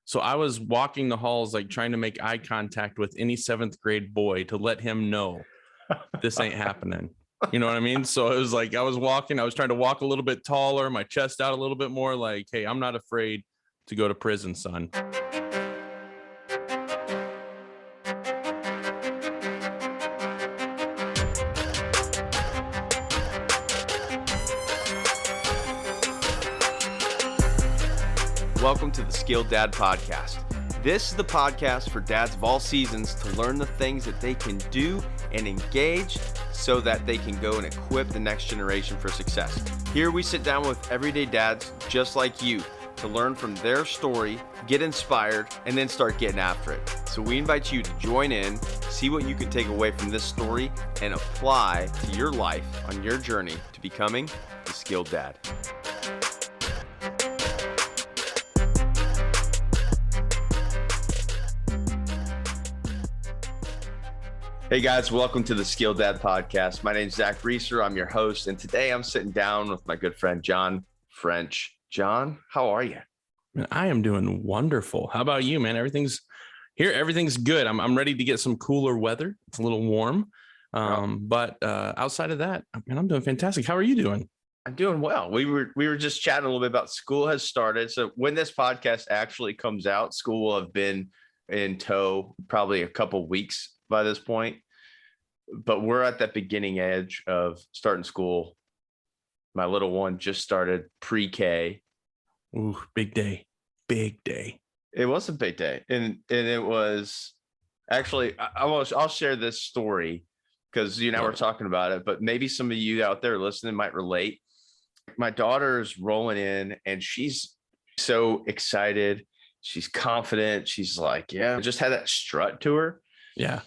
So I was walking the halls, like trying to make eye contact with any 7th grade boy to let him know this ain't happening. You know what I mean? So it was like I was trying to walk a little bit taller, my chest out a little bit more, like, hey, I'm not afraid to go to prison, son. Welcome to the Skilled Dad Podcast. This is the podcast for dads of all seasons to learn the things that they can do and engage so that they can go and equip the next generation for success. Here we sit down with everyday dads just like you to learn from their story, get inspired, and then start getting after it. So we invite you to join in, see what you can take away from this story, and apply to your life on your journey to becoming the Skilled Dad. Hey guys, welcome to the Skilled Dad Podcast. My name is Zach Reeser. I'm your host, and today I'm sitting down with my good friend, Jon French. Jon, how are you? Man, I am doing wonderful. How about you, man? Everything's good. I'm ready to get some cooler weather. It's a little warm. But outside of that, man, I'm doing fantastic. How are you doing? I'm doing well. We were just chatting a little bit about school has started. So when this podcast actually comes out, school will have been in tow probably a couple weeks by this point, but we're at that beginning edge of starting school. My little one just started pre-K. Ooh, big day. It was a big day, and it was actually. I'll share this story because we're talking about it, but maybe some of you out there listening might relate. My daughter's rolling in, and she's so excited. She's confident. She's like, yeah, just had that strut to her. Yeah.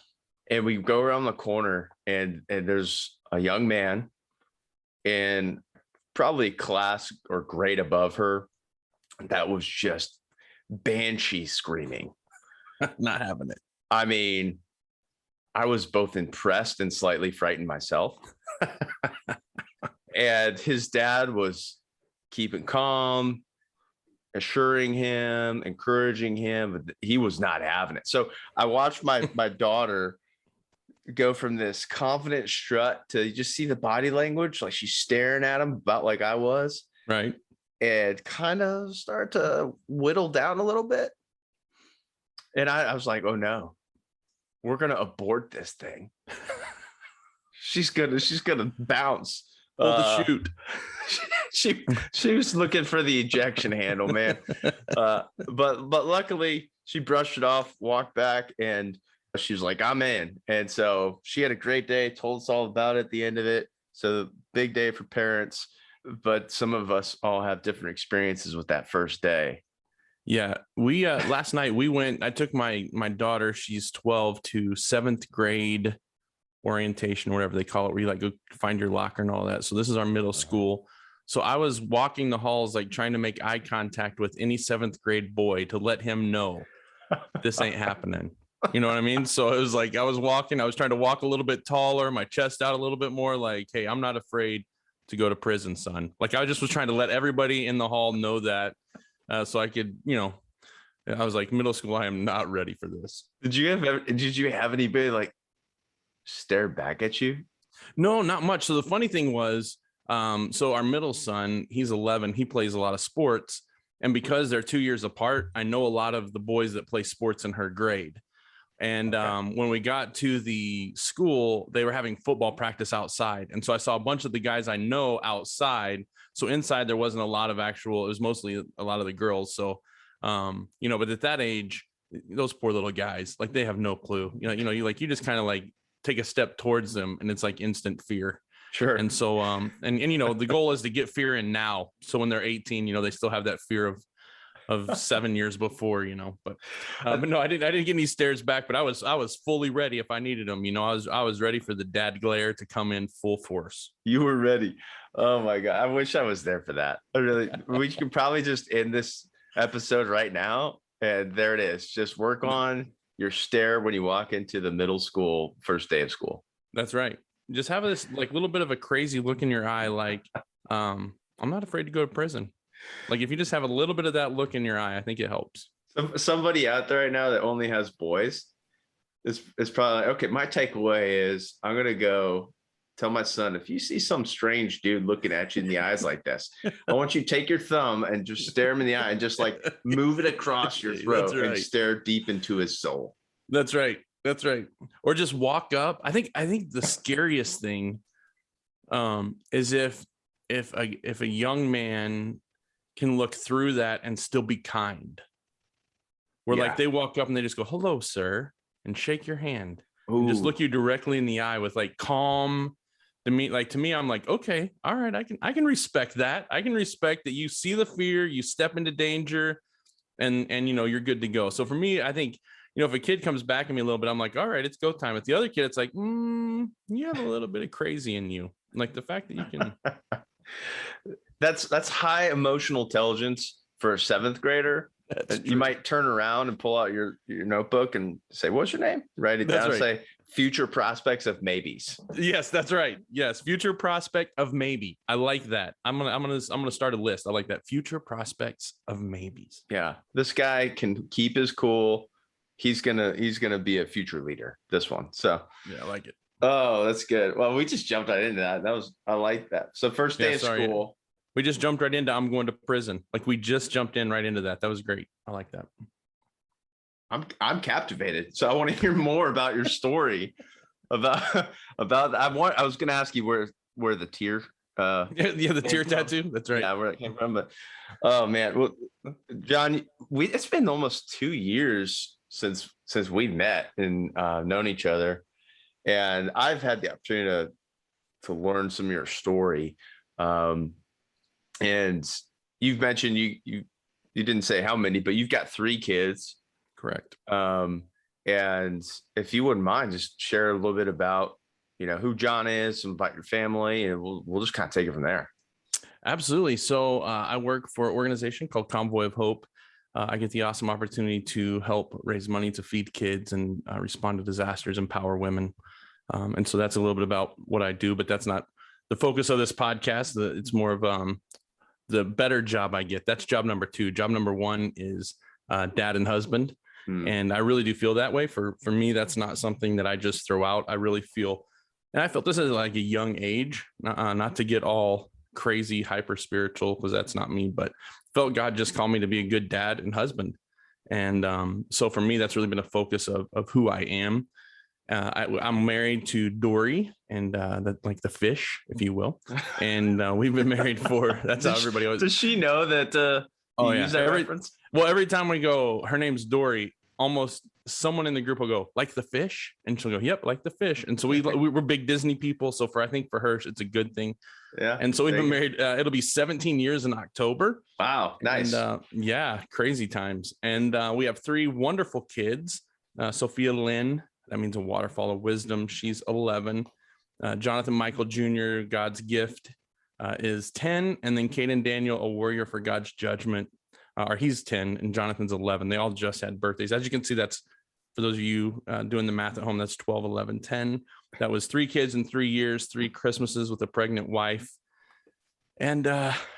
And we go around the corner and there's a young man in probably class or grade above her that was just banshee screaming. Not having it. I mean, I was both impressed and slightly frightened myself. And his dad was keeping calm, assuring him, encouraging him, but he was not having it. So I watched my daughter go from this confident strut to you just see the body language, like she's staring at him about like I was. Right. And kind of start to whittle down a little bit. And I was like, oh no, we're going to abort this thing. She's gonna bounce. Pull the chute. She was looking for the ejection handle, man. But luckily she brushed it off, walked back, and she was like, I'm in. And so she had a great day, told us all about it at the end of it. So big day for parents, but some of us all have different experiences with that first day. Yeah. We last night I took my daughter, she's 12, to 7th grade orientation, whatever they call it, where you like go find your locker and all that. So this is our middle school. So I was walking the halls, like trying to make eye contact with any 7th grade boy to let him know this ain't happening. You know what I mean? So it was like I was trying to walk a little bit taller, my chest out a little bit more, like, hey, I'm not afraid to go to prison, son. Like I just was trying to let everybody in the hall know that so I could, I was like, middle school, I am not ready for this. Did you have anybody like stare back at you? No, not much. So the funny thing was, so our middle son, he's 11, he plays a lot of sports. And because they're 2 years apart, I know a lot of the boys that play sports in her grade. And when we got to the school, they were having football practice outside. And so I saw a bunch of the guys I know outside. So inside there wasn't a lot of it was mostly a lot of the girls. So, but at that age, those poor little guys, like they have no clue, you just kind of like take a step towards them and it's like instant fear. Sure. And so, the goal is to get fear in now. So when they're 18, they still have that fear of 7 years before, but no, I didn't get any stares back, but I was fully ready if I needed them. I was ready for the dad glare to come in full force. You were ready. Oh my God. I wish I was there for that. We could probably just end this episode right now. And there it is. Just work on your stare when you walk into the middle school, first day of school. That's right. Just have this like little bit of a crazy look in your eye. Like, I'm not afraid to go to prison. Like if you just have a little bit of that look in your eye, I think it helps. Somebody out there right now that only has boys is probably like, okay, my takeaway is I'm going to go tell my son, if you see some strange dude looking at you in the eyes like this, I want you to take your thumb and just stare him in the eye and just like move it across your throat and stare deep into his soul. That's right. That's right. Or just walk up. I think the scariest thing is if a young man can look through that and still be kind. Where like they walk up and they just go, "Hello, sir," and shake your hand. And just look you directly in the eye with like calm. To me, I'm like, okay, all right, I can respect that. I can respect that you see the fear, you step into danger, and you're good to go. So for me, I think, if a kid comes back at me a little bit, I'm like, all right, it's go time. With the other kid, it's like, you have a little bit of crazy in you. Like the fact that you can. That's high emotional intelligence for a 7th grader. You might turn around and pull out your notebook and say, "What's your name?" Write it down. Say, "Future prospects of maybes." Yes, that's right. Yes, future prospect of maybe. I like that. I'm gonna start a list. I like that. Future prospects of maybes. Yeah, this guy can keep his cool. He's gonna be a future leader. This one. So yeah, I like it. Oh, that's good. Well, we just jumped right into that. I like that. So first day of school. We just jumped right into I'm going to prison. Like we just jumped in right into that. That was great. I like that. I'm captivated. So I want to hear more about your story about I was going to ask you where the tear the tear tattoo. That's right. Yeah, where it came from. But oh man, well, Jon, it's been almost 2 years since we met and known each other, and I've had the opportunity to learn some of your story. And you've mentioned you didn't say how many, but you've got 3 kids. Correct. And if you wouldn't mind, just share a little bit about, who Jon is and about your family, and we'll just kind of take it from there. Absolutely. So I work for an organization called Convoy of Hope. I get the awesome opportunity to help raise money to feed kids and respond to disasters, empower women. And so that's a little bit about what I do, but that's not the focus of this podcast. It's more of the better job I get. That's job number 2. Job number 1 is dad and husband. And I really do feel that way. For me, that's not something that I just throw out. I really feel, and I felt this is like a young age, not to get all crazy, hyper spiritual, because that's not me, but felt God just called me to be a good dad and husband. And so for me, that's really been a focus of who I am. I'm married to Dory, and like the fish, if you will. And we've been married for, that's how everybody always. Does she know that use that reference? Well, every time we go, her name's Dory, almost someone in the group will go, "Like the fish?" And she'll go, "Yep, like the fish." And so we're big Disney people. So I think for her, it's a good thing. Yeah. And so we've been married. It'll be 17 years in October. Wow. Nice. And, yeah, crazy times. And we have 3 wonderful kids. Sophia Lynn, that means a waterfall of wisdom. She's 11. Jonathan Michael Jr., God's gift, is 10. And then Caden Daniel, a warrior for God's judgment. Or he's 10 and Jonathan's 11. They all just had birthdays. As you can see, that's, for those of you doing the math at home, that's 12, 11, 10. That was 3 kids in 3 years, 3 Christmases with a pregnant wife. And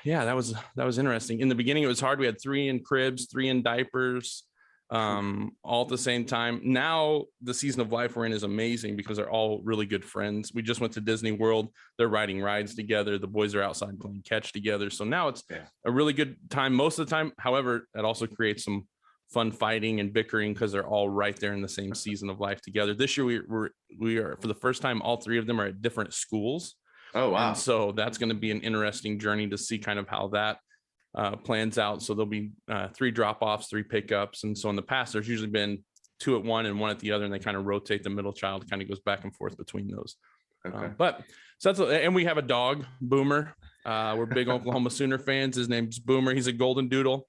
yeah, that was interesting. In the beginning, it was hard. We had 3 in cribs, 3 in diapers, all at the same time. Now the season of life we're in is amazing because they're all really good friends. We just went to Disney World. They're riding rides together. The boys are outside playing catch together. So now it's a really good time most of the time. However, it also creates some fun fighting and bickering because they're all right there in the same season of life together. This year we are for the first time, all 3 of them are at different schools. Oh wow. And so that's going to be an interesting journey to see kind of how that plans out. So there'll be 3 drop-offs, 3 pickups. And so in the past, there's usually been 2 at one and 1 at the other, and they kind of rotate. The middle child kind of goes back and forth between those. Okay. But so and we have a dog, Boomer. We're big Oklahoma Sooner fans. His name's Boomer. He's a golden doodle.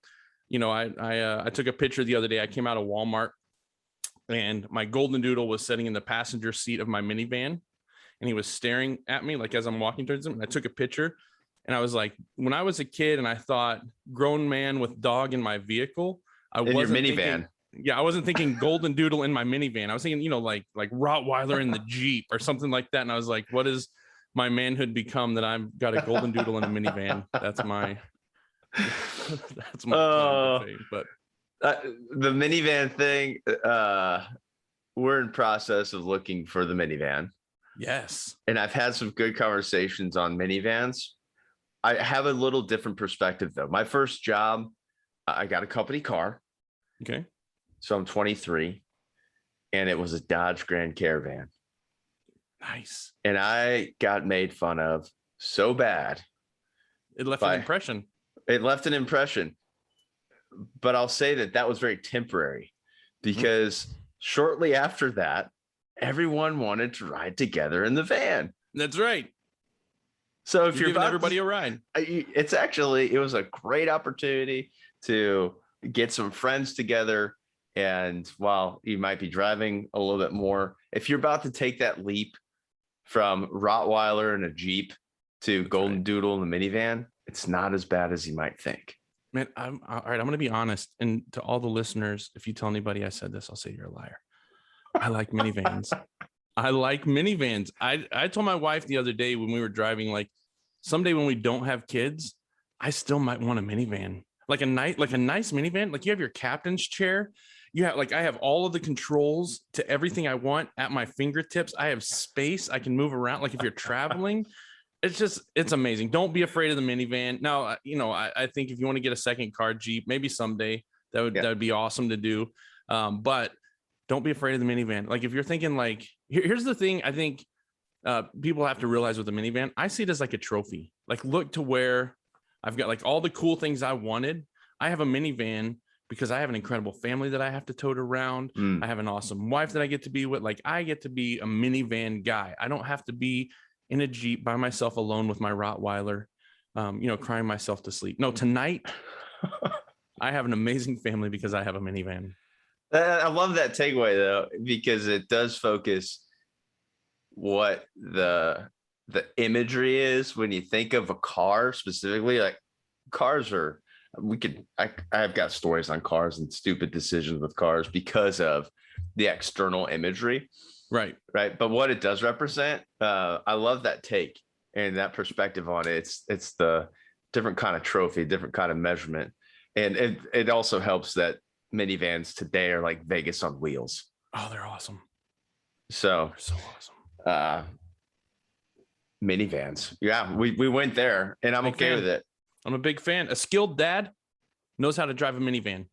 I took a picture the other day. I came out of Walmart, and my golden doodle was sitting in the passenger seat of my minivan, and he was staring at me like as I'm walking towards him. And I took a picture. And I was like, when I was a kid and I thought grown man with dog in my vehicle, in your minivan. I wasn't thinking golden doodle in my minivan. I was thinking, like Rottweiler in the Jeep or something like that. And I was like, what has my manhood become that I've got a golden doodle in a minivan? That's my claim to fame. But The minivan thing, we're in process of looking for the minivan. Yes. And I've had some good conversations on minivans. I have a little different perspective, though. My first job, I got a company car. Okay. So I'm 23, and it was a Dodge Grand Caravan. Nice. And I got made fun of so bad. It left an impression. It left an impression. But I'll say that was very temporary, because shortly after that, everyone wanted to ride together in the van. That's right. So if you're giving everybody a ride, it was a great opportunity to get some friends together. And while you might be driving a little bit more, if you're about to take that leap from Rottweiler and a Jeep to Golden Doodle in the minivan, it's not as bad as you might think. Man, all right. I'm going to be honest. And to all the listeners, if you tell anybody I said this, I'll say you're a liar. I like minivans. I like minivans. I told my wife the other day when we were driving, like, someday when we don't have kids, I still might want a minivan, like a nice minivan. Like, you have your captain's chair. You have, like, I have all of the controls to everything I want at my fingertips. I have space. I can move around. Like, if you're traveling, it's amazing. Don't be afraid of the minivan. Now, I think if you want to get a second car, Jeep, maybe someday that would be awesome to do. But don't be afraid of the minivan. Like, if you're thinking, like, here's the thing, I think people have to realize with the minivan, I see it as like a trophy. Like, look to where I've got, like, all the cool things I wanted. I have a minivan because I have an incredible family that I have to tote around. I have an awesome wife that I get to be with. Like, I get to be a minivan guy. I don't have to be in a Jeep by myself alone with my Rottweiler, crying myself to sleep. No, tonight I have an amazing family because I have a minivan. I love that takeaway, though, because it does focus what the imagery is when you think of a car specifically. Like, cars are, I've got stories on cars and stupid decisions with cars because of the external imagery. Right. But what it does represent, I love that take and that perspective on it. It's the different kind of trophy, different kind of measurement. And it also helps that minivans today are like Vegas on wheels. Oh, they're awesome. So awesome. Minivans. Yeah, we went there, and I'm okay with it. I'm a big fan. A skilled dad knows how to drive a minivan.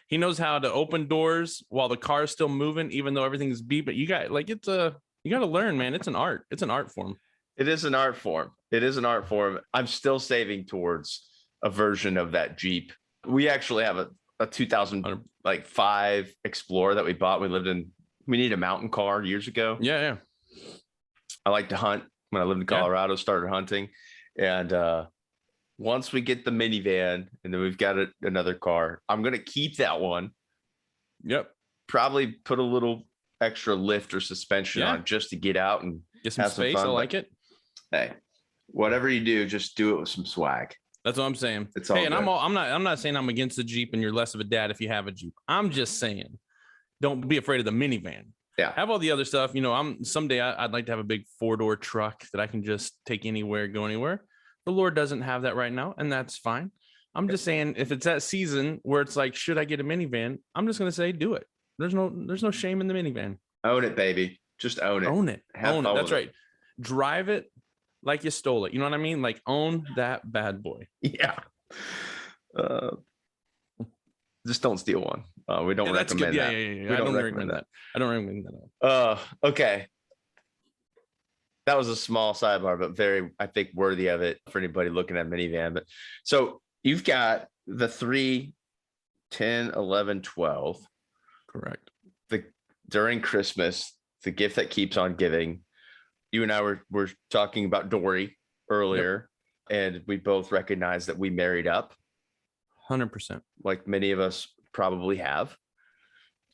He knows how to open doors while the car is still moving, even though everything's beeping. You got to learn, man. It's an art. It's an art form. It is an art form. I'm still saving towards a version of that Jeep. We actually have a 2005 Explorer that we bought. We needed a mountain car years ago. Yeah. I like to hunt. When I lived in Colorado, started hunting. And once we get the minivan and then we've got another car, I'm going to keep that one. Yep. Probably put a little extra lift or suspension on just to get out and get some space. I like it. Hey, whatever you do, just do it with some swag. That's what I'm saying. It's all good. And I'm not saying I'm against the Jeep and you're less of a dad if you have a Jeep. I'm just saying, don't be afraid of the minivan. Yeah. Have all the other stuff. Someday I'd like to have a big 4-door truck that I can just take anywhere, go anywhere. The Lord doesn't have that right now, and that's fine. I'm just saying, if it's that season where it's like, should I get a minivan? I'm just going to say, do it. There's no shame in the minivan. Own it, baby. Just own it. Own it. That's right. Drive it like you stole it. You know what I mean? Like, own that bad boy. Yeah. Just don't steal one. We don't recommend that. Yeah. I don't recommend that. I don't recommend that. Okay. That was a small sidebar, but very, I think, worthy of it for anybody looking at minivan. But so you've got the 3, 10, 11, 12. Correct. During Christmas, the gift that keeps on giving. You and I were talking about Dory earlier, and we both recognized that we married up. 100%. Like many of us probably have.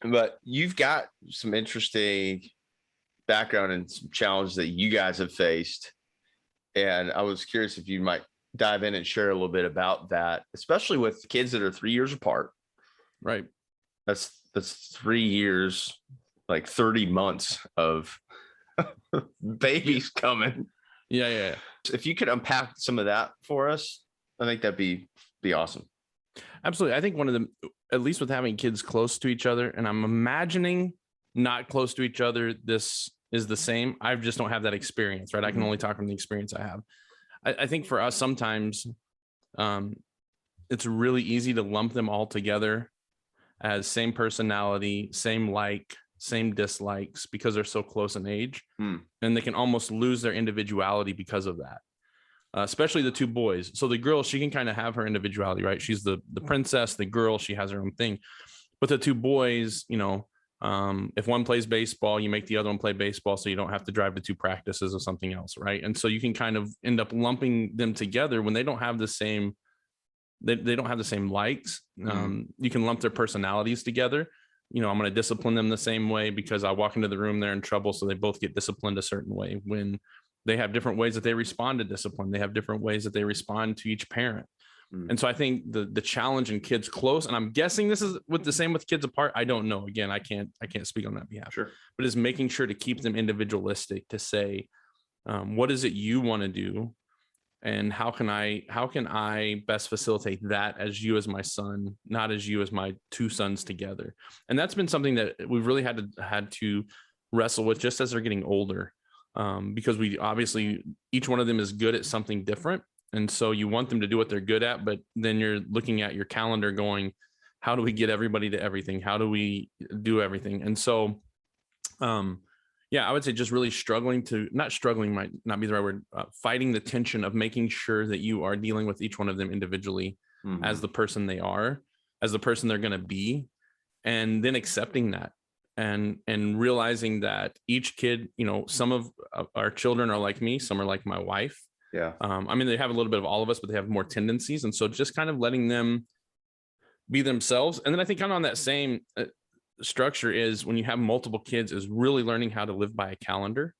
But you've got some interesting background and some challenges that you guys have faced. And I was curious if you might dive in and share a little bit about that, especially with kids that are 3 years apart. Right. That's 3 years, like 30 months of babies coming. Yeah. If you could unpack some of that for us, I think that'd be awesome. Absolutely. I think one of the, at least with having kids close to each other, and I'm imagining not close to each other, this is the same. I just don't have that experience, right? I can only talk from the experience I have. I think for us, sometimes it's really easy to lump them all together as same personality, same dislikes, because they're so close in age, and they can almost lose their individuality because of that. Especially the two boys. So the girl, she can kind of have her individuality, right? She's the princess. The girl, she has her own thing. But the two boys, if one plays baseball, you make the other one play baseball, so you don't have to drive to two practices or something else, right? And so you can kind of end up lumping them together when they don't have the same. They don't have the same likes. You can lump their personalities together. I'm going to discipline them the same way because I walk into the room, they're in trouble, so they both get disciplined a certain way. When they have different ways that they respond to discipline, they have different ways that they respond to each parent. And so I think the challenge in kids close, and I'm guessing this is with the same with kids apart. I don't know. Again, I can't speak on that behalf. Sure. But is making sure to keep them individualistic, to say, what is it you want to do? And how can I best facilitate that as you as my son, not as you as my two sons together? And that's been something that we've really had to wrestle with just as they're getting older, because we obviously, each one of them is good at something different. And so you want them to do what they're good at, but then you're looking at your calendar going, how do we get everybody to everything? How do we do everything? And so, I would say just really not struggling might not be the right word, fighting the tension of making sure that you are dealing with each one of them individually as the person they are, as the person they're going to be, and then accepting that and realizing that each kid, some of our children are like me, some are like my wife. Yeah. They have a little bit of all of us, but they have more tendencies. And so just kind of letting them be themselves. And then I think kind of on that same structure is when you have multiple kids is really learning how to live by a calendar.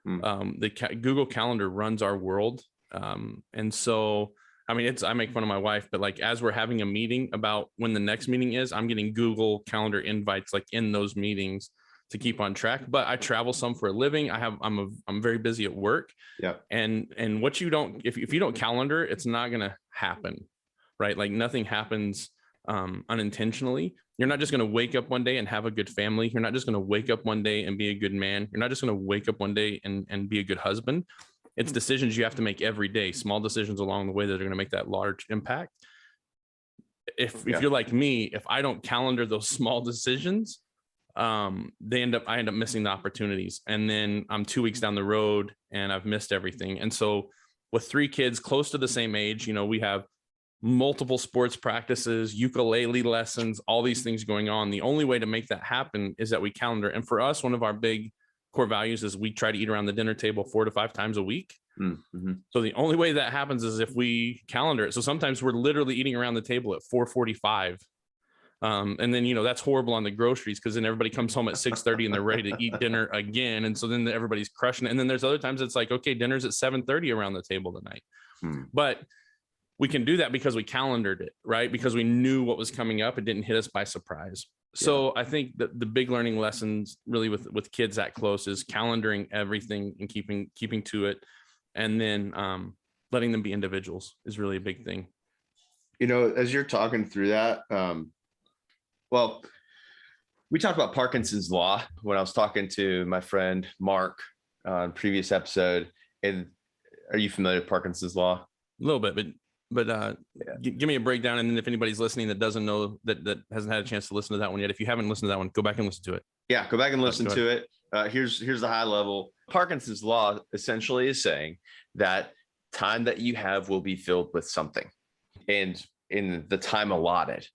Google Calendar runs our world. And so, I make fun of my wife, but like, as we're having a meeting about when the next meeting is, I'm getting Google Calendar invites, like in those meetings, to keep on track. But I travel some for a living. I'm very busy at work. Yeah. And what you don't, if you don't calendar, it's not going to happen, right? Like nothing happens unintentionally. You're not just going to wake up one day and have a good family. You're not just going to wake up one day and be a good man. You're not just going to wake up one day and be a good husband. It's decisions you have to make every day, small decisions along the way that are going to make that large impact. If you're like me, if I don't calendar those small decisions, I end up missing the opportunities. And then I'm 2 weeks down the road and I've missed everything. And so with 3 kids close to the same age, we have multiple sports practices, ukulele lessons, all these things going on. The only way to make that happen is that we calendar. And for us, one of our big core values is we try to eat around the dinner table 4 to 5 times a week. So the only way that happens is if we calendar it. So sometimes we're literally eating around the table at 4:45. And then, that's horrible on the groceries, because then everybody comes home at 6:30 and they're ready to eat dinner again. And so then everybody's crushing it. And then there's other times it's like, okay, dinner's at 7:30 around the table tonight. But we can do that because we calendared it, right? Because we knew what was coming up. It didn't hit us by surprise. So I think that the big learning lessons really with kids that close is calendaring everything and keeping to it. And then letting them be individuals is really a big thing. As you're talking through that, well, we talked about Parkinson's law when I was talking to my friend Mark on a previous episode. And are you familiar with Parkinson's law? A little bit, but give me a breakdown. And then if anybody's listening that doesn't know, that hasn't had a chance to listen to that one yet, if you haven't listened to that one, go back and listen to it. Yeah, go back and listen to it. Here's the high level. Parkinson's law essentially is saying that time that you have will be filled with something, and in the time allotted.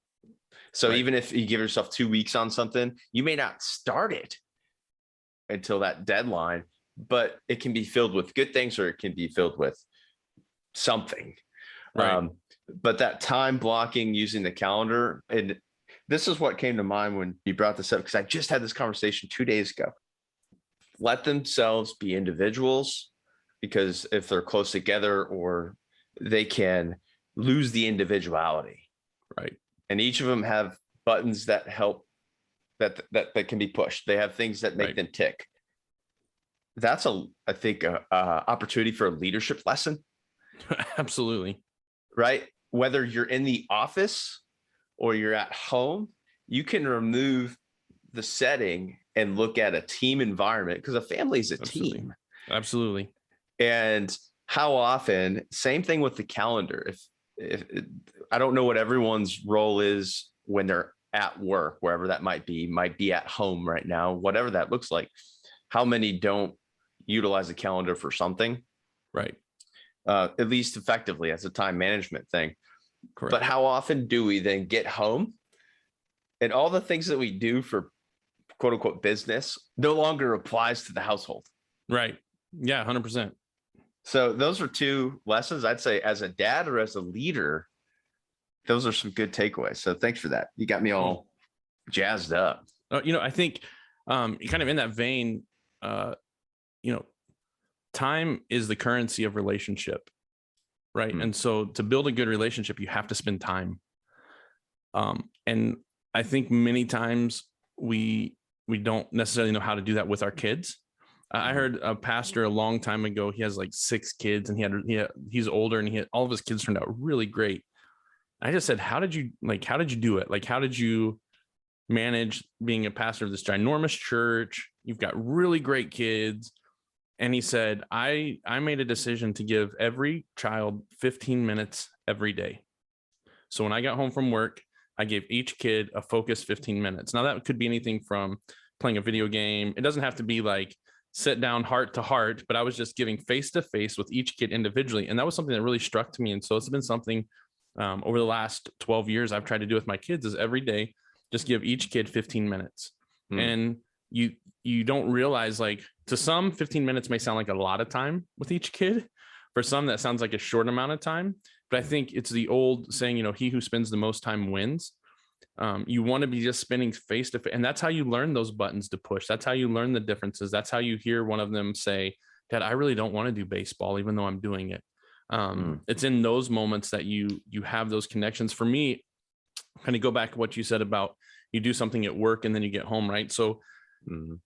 So even if you give yourself 2 weeks on something, you may not start it until that deadline, but it can be filled with good things or it can be filled with something. Right. But that time blocking using the calendar, and this is what came to mind when you brought this up, because I just had this conversation 2 days ago. Let themselves be individuals, because if they're close together, or they can lose the individuality. Right. And each of them have buttons that help that can be pushed. They have things that make them tick. That's I think, a opportunity for a leadership lesson. Absolutely. Right. whether you're in the office or you're at home, you can remove the setting and look at a team environment, because a family is a Absolutely. team. Absolutely. And how often, same thing with the calendar. If I don't know what everyone's role is when they're at work, wherever that might be at home right now, whatever that looks like. How many don't utilize a calendar for something? Right. At least effectively as a time management thing. Correct. But how often do we then get home and all the things that we do for quote unquote business no longer applies to the household? Right. Yeah. 100%. So those are two lessons I'd say as a dad or as a leader. Those are some good takeaways. So thanks for that. You got me all jazzed up. I think kind of in that vein, time is the currency of relationship. Right. And so to build a good relationship, you have to spend time. And I think many times we don't necessarily know how to do that with our kids. I heard a pastor a long time ago. He has like 6 kids, and he's older, and all of his kids turned out really great. I just said, how did you do it? Like, how did you manage being a pastor of this ginormous church? You've got really great kids. And he said, I made a decision to give every child 15 minutes every day. So when I got home from work, I gave each kid a focused 15 minutes. Now that could be anything from playing a video game. It doesn't have to be like sit down heart to heart, but I was just giving face to face with each kid individually. And that was something that really struck to me. And so it's been something over the last 12 years I've tried to do with my kids, is every day, just give each kid 15 minutes. And you don't realize, like, to some 15 minutes may sound like a lot of time with each kid. For some, that sounds like a short amount of time. But I think it's the old saying, he who spends the most time wins. You want to be just spending face to face. And that's how you learn those buttons to push. That's how you learn the differences. That's how you hear one of them say, Dad, I really don't want to do baseball, even though I'm doing it. It's in those moments that you have those connections. For me, kind of go back to what you said about you do something at work and then you get home, right? So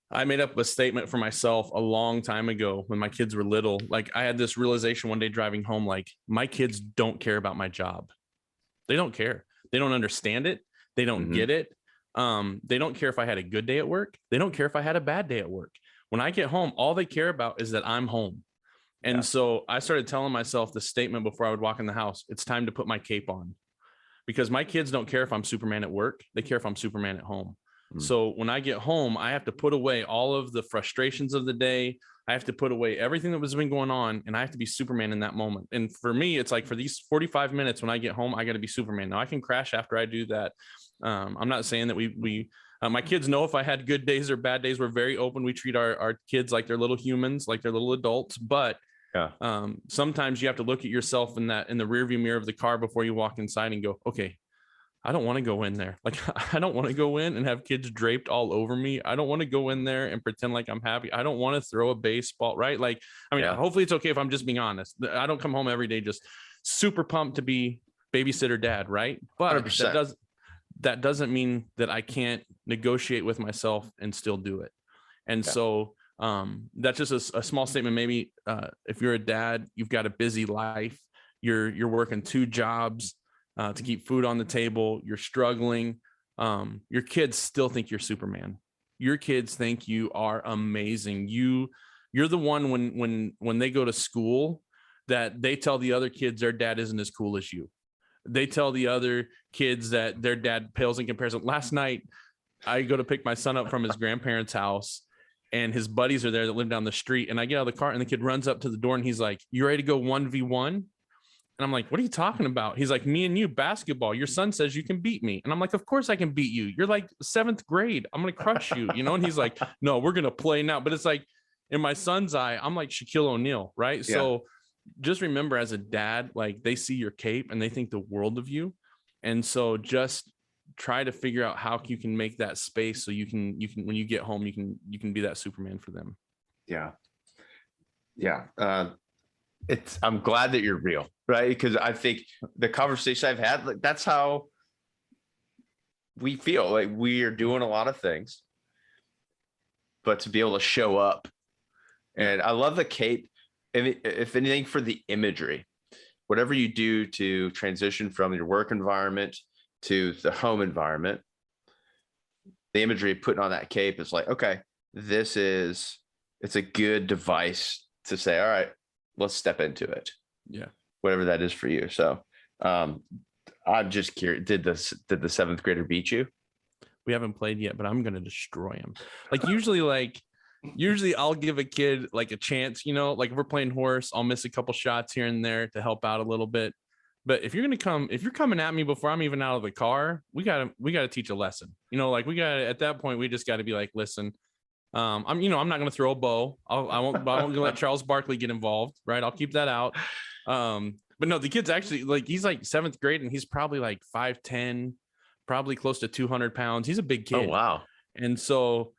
I made up a statement for myself a long time ago when my kids were little. Like, I had this realization one day driving home, like, my kids don't care about my job. They don't care. They don't understand it. They don't get it. They don't care if I had a good day at work. They don't care if I had a bad day at work. When I get home, all they care about is that I'm home. And so I started telling myself the statement before I would walk in the house: it's time to put my cape on, because my kids don't care if I'm Superman at work. They care if I'm Superman at home. So when I get home, I have to put away all of the frustrations of the day. I have to put away everything that was been going on, and I have to be Superman in that moment. And for me, it's like, for these 45 minutes when I get home, I got to be Superman. Now I can crash after I do that. I'm not saying that my kids know if I had good days or bad days. We're very open. We treat our kids like they're little humans, like they're little adults. But sometimes you have to look at yourself in the rearview mirror of the car before you walk inside and go, okay, I don't want to go in there. Like, I don't want to go in and have kids draped all over me. I don't want to go in there and pretend like I'm happy. I don't want to throw a baseball, right? Like, I mean, hopefully it's okay if I'm just being honest. I don't come home every day just super pumped to be babysitter dad, right? But 100%. That doesn't mean that I can't negotiate with myself and still do it. And so that's just a small statement. Maybe if you're a dad, you've got a busy life. You're working 2 jobs to keep food on the table. You're struggling. Your kids still think you're Superman. Your kids think you are amazing. You're the one when they go to school that they tell the other kids their dad isn't as cool as you. They tell the other kids that their dad pales in comparison. Last night, I go to pick my son up from his grandparents' house, and his buddies are there that live down the street. And I get out of the car, and the kid runs up to the door, and he's like, "You ready to go 1v1?" And I'm like, "What are you talking about?" He's like, "Me and you, basketball. Your son says you can beat me." And I'm like, "Of course I can beat you. You're like 7th grade. I'm going to crush you, And he's like, "No, we're going to play now." But it's like, in my son's eye, I'm like Shaquille O'Neal, right? Yeah. So just remember, as a dad, like, they see your cape and they think the world of you. And so just try to figure out how you can make that space so you can, when you get home, you can be that Superman for them. Yeah. I'm glad that you're real, right? Because I think the conversation I've had, like, that's how we feel. Like, we are doing a lot of things, but to be able to show up. And I love the cape, if anything, for the imagery. whatever you do to transition from your work environment to the home environment, the imagery of putting on that cape is like, okay, it's a good device to say, all right, let's step into it. Yeah. Whatever that is for you. So I'm just curious, did the seventh grader beat you? We haven't played yet, but I'm going to destroy him. Usually I'll give a kid like a chance, like if we're playing horse, I'll miss a couple shots here and there to help out a little bit. But if you're coming at me before I'm even out of the car, we gotta teach a lesson. At that point, we just got to be like, listen, I'm not going to throw a bow. I won't let Charles Barkley get involved. Right. I'll keep that out. But no, the kid's actually he's like seventh grade and he's probably like 5'10", probably close to 200 pounds. He's a big kid. Oh, wow. And so,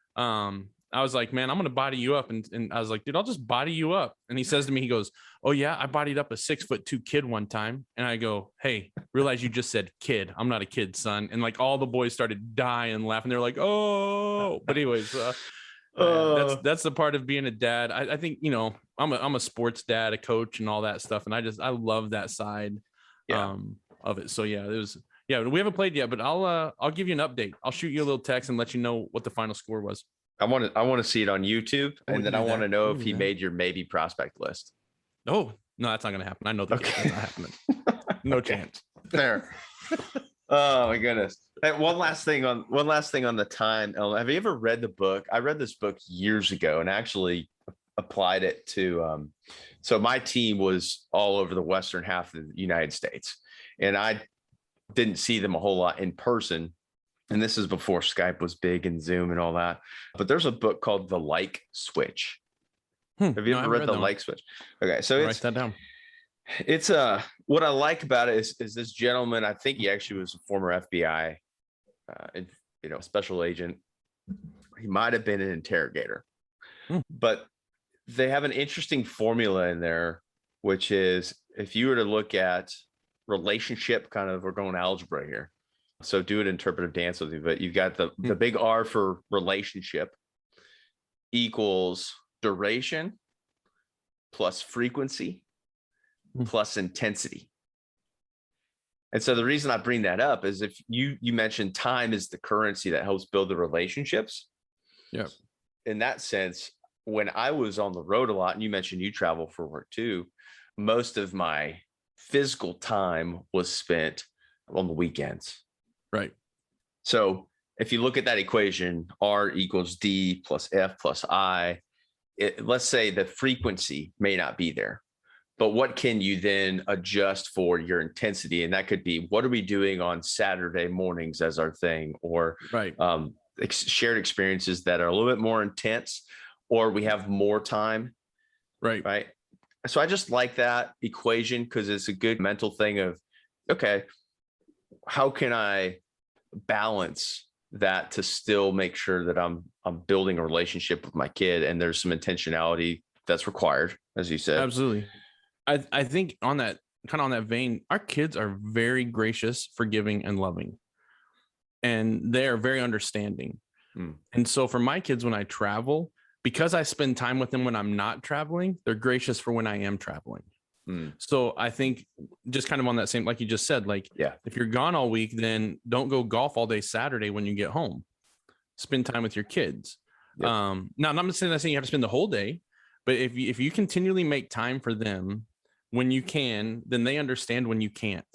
I was like, man, I'm going to body you up. And I was like, dude, I'll just body you up. And he says to me, he goes, oh yeah, I bodied up a 6'2" kid one time. And I go, hey, realize you just said kid. I'm not a kid, son. And like all the boys started dying laughing. They're like, oh, but anyways, that's the part of being a dad. I think, I'm a sports dad, a coach and all that stuff. And I love that side of it. So yeah, we haven't played yet, but I'll give you an update. I'll shoot you a little text and let you know what the final score was. I want to see it on YouTube, and then I want to know if he made your maybe prospect list. Oh, no, that's not going to happen. I know that's not happening. No chance. Fair. Oh my goodness. Hey, one last thing on the time. Have you ever read the book? I read this book years ago and actually applied it to, so my team was all over the western half of the United States, and I didn't see them a whole lot in person. And this is before Skype was big and Zoom and all that. But there's a book called The Like Switch. Have you ever read The Like Switch? Okay, so write that down. It's what I like about it is this gentleman. I think he actually was a former FBI, special agent. He might have been an interrogator, but they have an interesting formula in there, which is if you were to look at relationship, kind of, we're going algebra here. So do an interpretive dance with me, but you've got the big R for relationship equals duration plus frequency plus intensity. And so the reason I bring that up is if you mentioned time is the currency that helps build the relationships. Yeah. In that sense, when I was on the road a lot, and you mentioned you travel for work too, most of my physical time was spent on the weekends. Right. So if you look at that equation, R equals D plus F plus I, let's say the frequency may not be there, but what can you then adjust for your intensity? And that could be, what are we doing on Saturday mornings as our thing, or shared experiences that are a little bit more intense, or we have more time. Right. So I just like that equation because it's a good mental thing of, okay, how can I balance that to still make sure that I'm building a relationship with my kid, and there's some intentionality that's required, as you said. Absolutely. I think on that vein, our kids are very gracious, forgiving, and loving, and they are very understanding. And so for my kids, when I travel, because I spend time with them when I'm not traveling, they're gracious for when I am traveling. So I think just kind of on that same, like you just said, if you're gone all week, then don't go golf all day Saturday when you get home. Spend time with your kids. Yep. Now, I'm not saying you have to spend the whole day, but if you continually make time for them when you can, then they understand when you can't.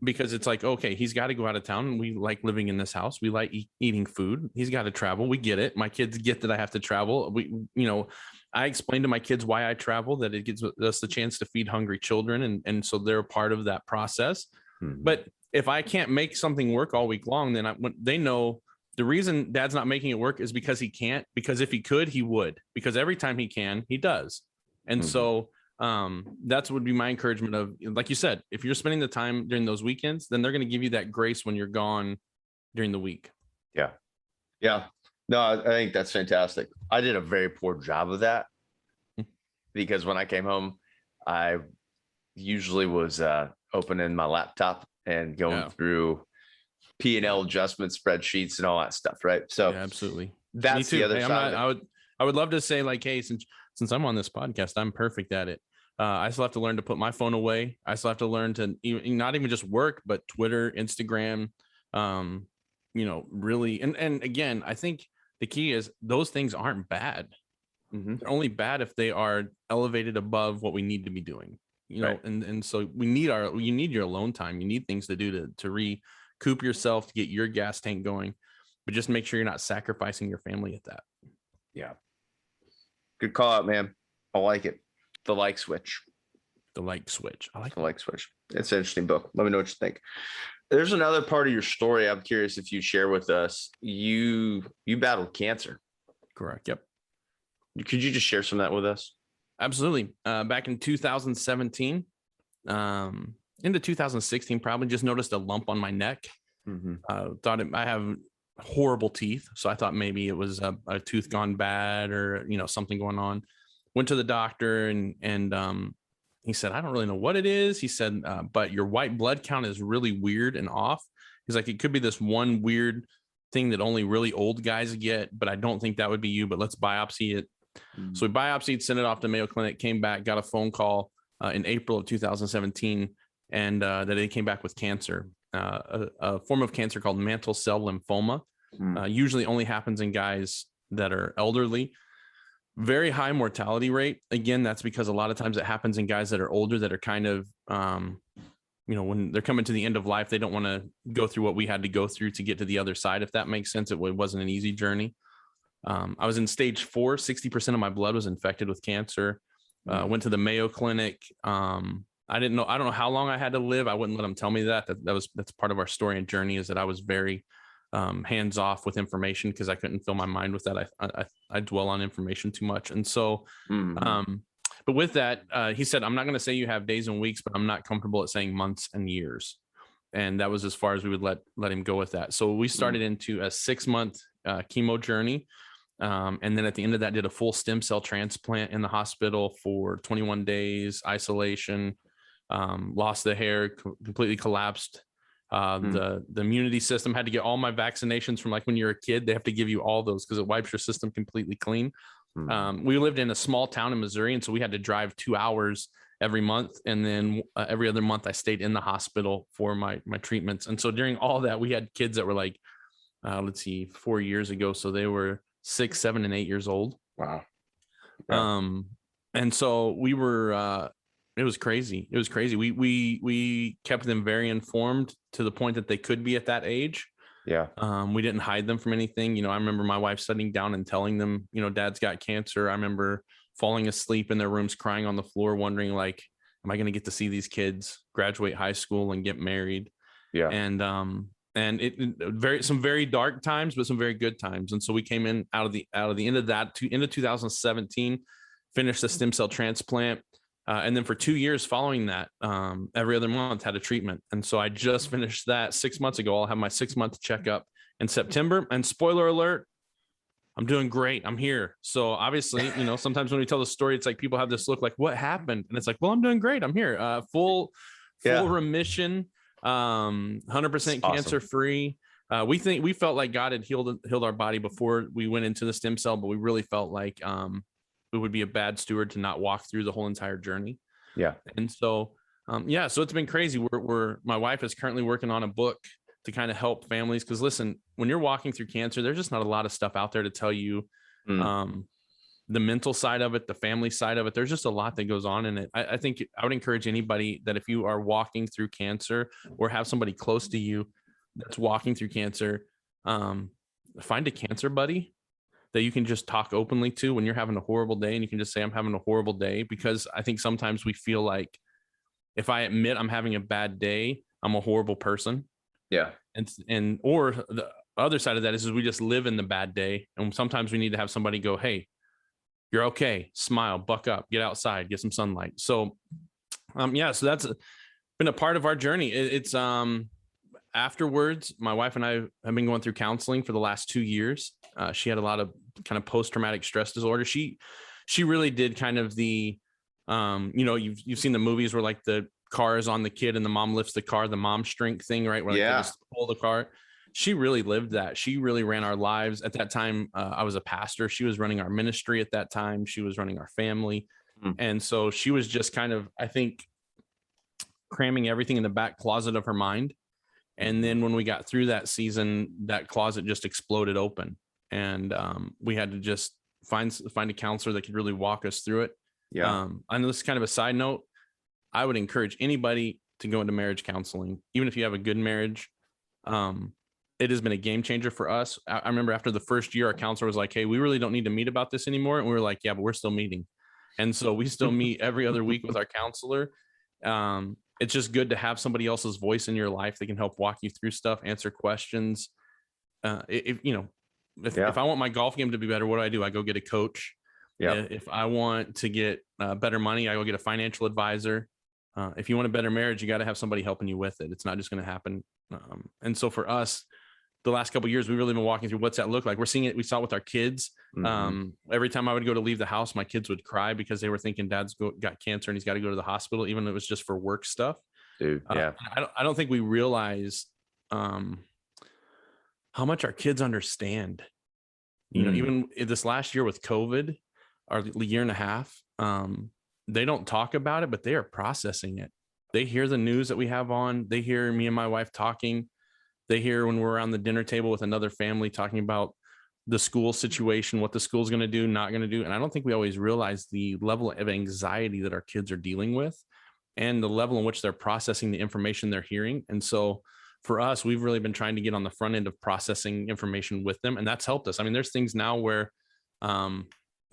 Because it's like, okay, he's got to go out of town, and we like living in this house. We like eating food. He's got to travel. We get it. My kids get that I have to travel. I explain to my kids why I travel, that it gives us the chance to feed hungry children. And so they're a part of that process. But if I can't make something work all week long, then they know the reason Dad's not making it work is because he can't, because if he could, he would, because every time he can, he does. And so that's would be my encouragement of, like you said, if you're spending the time during those weekends, then they're going to give you that grace when you're gone during the week. Yeah. No, I think that's fantastic. I did a very poor job of that because when I came home, I usually was opening my laptop and going through P&L adjustment spreadsheets and all that stuff. Right. So absolutely. That's the other side. I would love to say like, hey, since I'm on this podcast, I'm perfect at it. I still have to learn to put my phone away. I still have to learn to not even just work, but Twitter, Instagram, really. And again, I think the key is those things aren't bad. They're only bad if they are elevated above what we need to be doing, Right. and so you need your alone time. You need things to do to recoup yourself, to get your gas tank going, but just make sure you're not sacrificing your family at that. Yeah. Good call out, man. I like it. The Like Switch. The Like Switch. I like The Like Switch. It's an interesting book. Let me know what you think. There's another part of your story I'm curious if you share with us. You battled cancer. Correct. Yep. Could you just share some of that with us? Absolutely. Back in 2017, into 2016, probably just noticed a lump on my neck. I have horrible teeth, so I thought maybe it was a tooth gone bad or something going on. Went to the doctor and he said, I don't really know what it is. He said, but your white blood count is really weird and off. He's like, it could be this one weird thing that only really old guys get, but I don't think that would be you, but let's biopsy it. So we biopsied, sent it off to Mayo Clinic, came back, got a phone call in April of 2017, and that they came back with cancer, a form of cancer called mantle cell lymphoma. Usually only happens in guys that are elderly. Very high mortality rate. Again, that's because a lot of times it happens in guys that are older, that are kind of, when they're coming to the end of life, they don't want to go through what we had to go through to get to the other side. If that makes sense, it wasn't an easy journey. I was in stage 4, 60% of my blood was infected with cancer. Went to the Mayo Clinic. I don't know how long I had to live. I wouldn't let them tell me that. That's part of our story and journey, is that I was very hands off with information because I couldn't fill my mind with that. I dwell on information too much. And so, but with that, he said, I'm not going to say you have days and weeks, but I'm not comfortable at saying months and years. And that was as far as we would let him go with that. So we started into a 6-month chemo journey. And then at the end of that, did a full stem cell transplant in the hospital for 21 days, isolation, lost the hair, completely collapsed. The immunity system, had to get all my vaccinations from like when you're a kid. They have to give you all those because it wipes your system completely clean. We lived in a small town in Missouri, and so we had to drive 2 hours every month. And then every other month I stayed in the hospital for my treatments. And so during all that, we had kids that were like, 4 years ago. So they were 6, 7, and 8 years old. Wow. And so we were, it was crazy. It was crazy. We kept them very informed to the point that they could be at that age. Yeah. We didn't hide them from anything. I remember my wife sitting down and telling them, Dad's got cancer. I remember falling asleep in their rooms, crying on the floor, wondering like, am I going to get to see these kids graduate high school and get married? Yeah. And some very dark times, but some very good times. And so we came in out of the end of that into 2017, finished the stem cell transplant. And then for 2 years following that, every other month had a treatment. And so I just finished that 6 months ago. I'll have my 6-month checkup in September. And spoiler alert, I'm doing great. I'm here. So obviously, sometimes when we tell the story, it's like people have this look like, what happened? And it's like, well, I'm doing great. I'm here. Full remission. 100% cancer free. We felt like God had healed our body before we went into the stem cell, but we really felt like it would be a bad steward to not walk through the whole entire journey. Yeah. And so so it's been crazy. My wife is currently working on a book to kind of help families, because listen, when you're walking through cancer, there's just not a lot of stuff out there to tell you the mental side of it, the family side of it. There's just a lot that goes on in it. I think I would encourage anybody that if you are walking through cancer or have somebody close to you that's walking through cancer, find a cancer buddy that you can just talk openly to when you're having a horrible day, and you can just say, I'm having a horrible day. Because I think sometimes we feel like if I admit I'm having a bad day, I'm a horrible person. Yeah. And or the other side of that is we just live in the bad day. And sometimes we need to have somebody go, hey, you're okay. Smile, buck up, get outside, get some sunlight. So, so that's been a part of our journey. It's afterwards, my wife and I have been going through counseling for the last 2 years. She had a lot of kind of post-traumatic stress disorder. She really did kind of the, you've seen the movies where like the car is on the kid and the mom lifts the car, the mom strength thing, right? Where they just pull the car. She really lived that. She really ran our lives. At that time, I was a pastor. She was running our ministry at that time. She was running our family. And so she was just kind of, I think, cramming everything in the back closet of her mind. And then when we got through that season, that closet just exploded open. And we had to just find a counselor that could really walk us through it. Yeah. I know this is kind of a side note. I would encourage anybody to go into marriage counseling, even if you have a good marriage. It has been a game changer for us. I remember after the first year, our counselor was like, "Hey, we really don't need to meet about this anymore." And we were like, "Yeah, but we're still meeting." And so we still meet every other week with our counselor. It's just good to have somebody else's voice in your life that can help walk you through stuff, answer questions. If I want my golf game to be better, what do? I go get a coach. Yeah. If I want to get better money, I go get a financial advisor. If you want a better marriage, you got to have somebody helping you with it. It's not just going to happen. And so for us, the last couple of years, we've really been walking through what's that look like. We're seeing it. We saw it with our kids. Every time I would go to leave the house, my kids would cry because they were thinking dad's got cancer and he's got to go to the hospital, even though it was just for work stuff. Dude, yeah. I don't think we realize how much our kids understand. Even this last year with COVID, or year and a half, they don't talk about it, but they are processing it. They hear the news that we have on. They hear me and my wife talking. They hear when we're around the dinner table with another family talking about the school situation, what the school's going to do, not going to do. And I don't think we always realize the level of anxiety that our kids are dealing with and the level in which they're processing the information they're hearing. And so for us, we've really been trying to get on the front end of processing information with them. And that's helped us. I mean, there's things now where,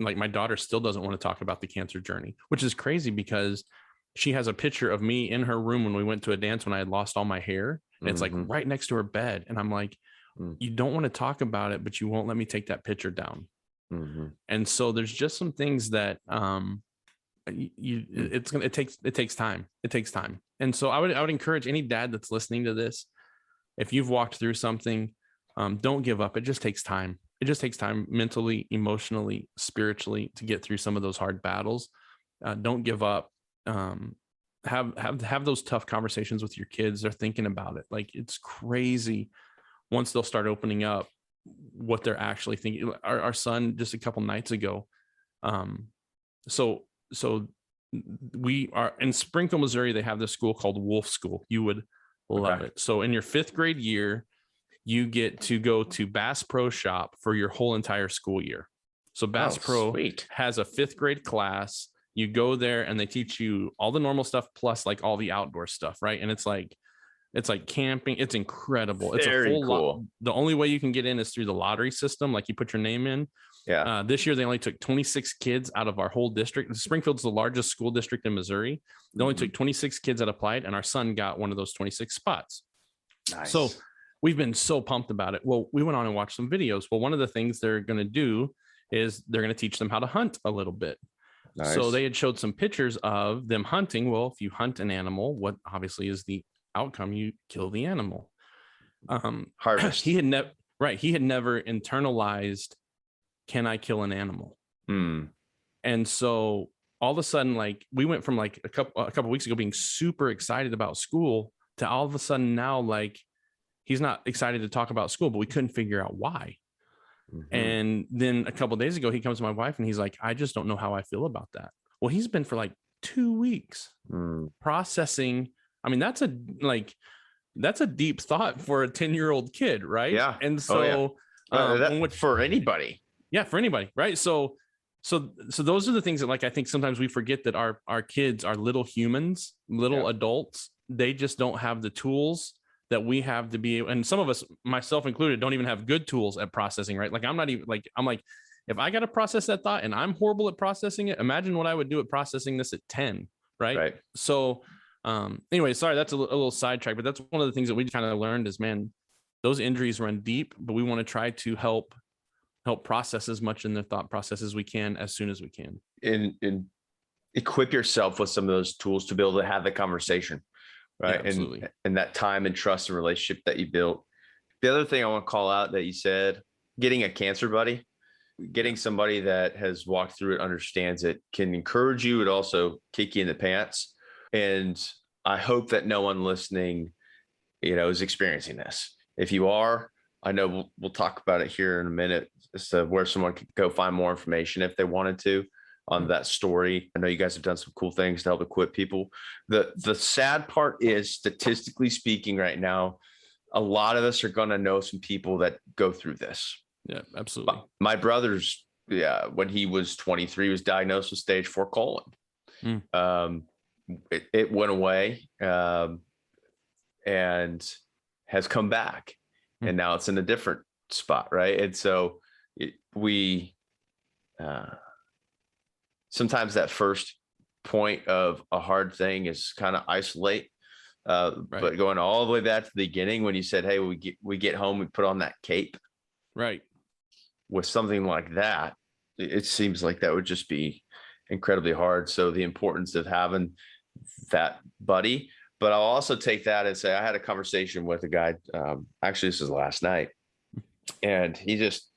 like my daughter still doesn't want to talk about the cancer journey, which is crazy because she has a picture of me in her room when we went to a dance when I had lost all my hair. And it's like right next to her bed. And I'm like, you don't want to talk about it, but you won't let me take that picture down. And so there's just some things that it takes time. It takes time. And so I would encourage any dad that's listening to this, if you've walked through something, don't give up. It just takes time. It just takes time mentally, emotionally, spiritually to get through some of those hard battles. Don't give up. Have those tough conversations with your kids. They're thinking about it. Like, it's crazy once they'll start opening up what they're actually thinking. Our son just a couple nights ago. So we are in Springfield, Missouri. They have this school called Wolf School. You would love it. So in your 5th grade year, you get to go to Bass Pro Shop for your whole entire school year. So Bass Pro has a 5th grade class. You go there and they teach you all the normal stuff plus like all the outdoor stuff, right? And it's like camping. It's incredible. It's very a full cool. The only way you can get in is through the lottery system. Like you put your name in. Yeah. This year they only took 26 kids out of our whole district. Springfield's the largest school district in Missouri. They only took 26 kids that applied, and our son got one of those 26 spots. Nice. So we've been so pumped about it. Well, we went on and watched some videos. Well, one of the things they're going to do is they're going to teach them how to hunt a little bit. Nice. So they had showed some pictures of them hunting. Well, if you hunt an animal, what obviously is the outcome? You kill the animal. Harvest. He had never internalized, can I kill an animal? And so all of a sudden, like, we went from like a couple weeks ago being super excited about school to all of a sudden now, like, he's not excited to talk about school, but we couldn't figure out why. And then a couple of days ago, he comes to my wife and he's like, I just don't know how I feel about that. Well, he's been for like 2 weeks processing. I mean, that's a deep thought for a 10-year-old kid, right? Yeah. And so for anybody. Yeah, for anybody, right? So those are the things that, like, I think sometimes we forget that our kids are little humans, little adults. They just don't have the tools that we have to be able, and some of us, myself included, don't even have good tools at processing, right? Like, I'm like, if I got to process that thought and I'm horrible at processing it, imagine what I would do at processing this at 10, right? So anyway, sorry, that's a little sidetrack, but that's one of the things that we kind of learned is, man, those injuries run deep, but we want to try to help process as much in their thought process as we can, as soon as we can. And equip yourself with some of those tools to be able to have the conversation. Right. Yeah, absolutely. And that time and trust and relationship that you built. The other thing I want to call out that you said, getting a cancer buddy, getting somebody that has walked through it, understands it, can encourage you. It also kick you in the pants. And I hope that no one listening, is experiencing this. If you are, I know we'll talk about it here in a minute as to where someone could go find more information if they wanted to. on that story. I know you guys have done some cool things to help equip people. The sad part is, statistically speaking, right now, a lot of us are going to know some people that go through this. Yeah, absolutely. My brother's, when he was 23, was diagnosed with stage 4 colon. It went away and has come back, and now it's in a different spot, right? And so we sometimes that first point of a hard thing is kind of isolate, but going all the way back to the beginning when you said, hey, we get home, we put on that cape, right? With something like that, it seems like that would just be incredibly hard. So the importance of having that buddy. But I'll also take that and say, I had a conversation with a guy, actually this was last night, and he just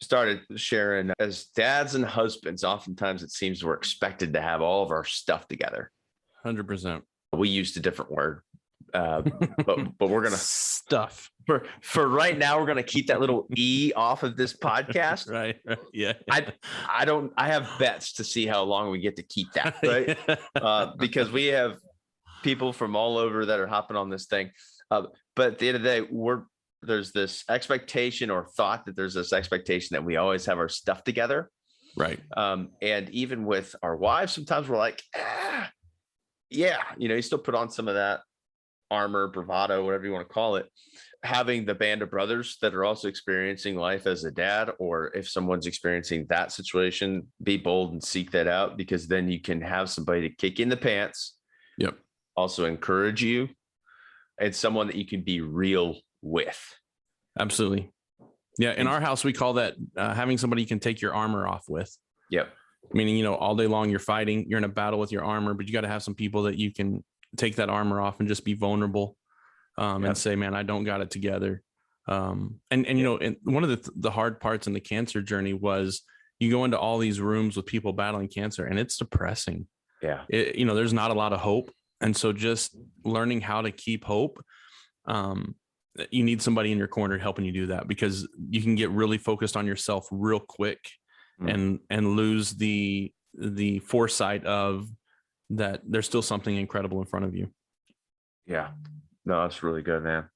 started sharing, as dads and husbands, oftentimes it seems we're expected to have all of our stuff together. 100%. We used a different word, but we're gonna stuff for right now. We're gonna keep that little E off of this podcast. Right. Yeah. I have bets to see how long we get to keep that, right? Because we have people from all over that are hopping on this thing. But at the end of the day, there's this expectation, or thought that there's this expectation that we always have our stuff together. Right. And even with our wives, sometimes we're like, yeah, you still put on some of that armor, bravado, whatever you want to call it. Having the band of brothers that are also experiencing life as a dad, or if someone's experiencing that situation, be bold and seek that out, because then you can have somebody to kick in the pants. Yep. Also encourage you, and someone that you can be real with. Absolutely. Yeah. In our house, we call that having somebody you can take your armor off with. Yep. Meaning, all day long you're fighting, you're in a battle with your armor, but you got to have some people that you can take that armor off and just be vulnerable, and say, man, I don't got it together. And one of the hard parts in the cancer journey was you go into all these rooms with people battling cancer, and it's depressing. Yeah. There's not a lot of hope. And so just learning how to keep hope, you need somebody in your corner helping you do that, because you can get really focused on yourself real quick and lose the foresight of that there's still something incredible in front of you. Yeah, no, that's really good, man.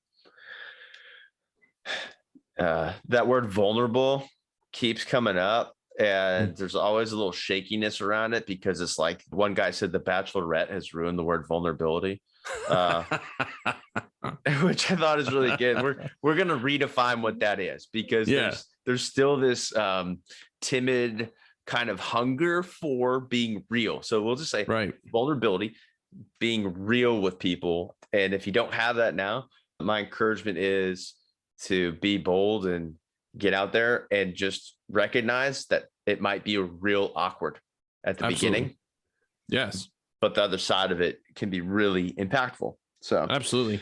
That word vulnerable keeps coming up, and there's always a little shakiness around it, because it's like one guy said the Bachelorette has ruined the word vulnerability, which I thought is really good. We're going to redefine what that is, because there's still this timid kind of hunger for being real. So we'll just say vulnerability, being real with people. And if you don't have that now, my encouragement is to be bold and get out there and just recognize that it might be real awkward at the beginning. Yes. But the other side of it can be really impactful. So absolutely.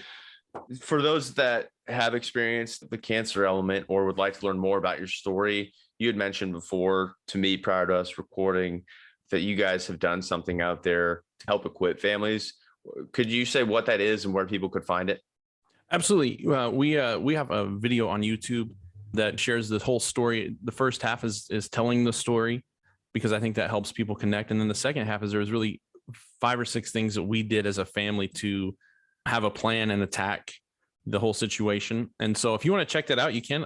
For those that have experienced the cancer element or would like to learn more about your story, you had mentioned before to me prior to us recording that you guys have done something out there to help equip families. Could you say what that is and where people could find it? Absolutely. We have a video on YouTube that shares the whole story. The first half is telling the story, because I think that helps people connect. And then the second half is there was really 5 or 6 things that we did as a family to have a plan and attack the whole situation. And so if you want to check that out, you can.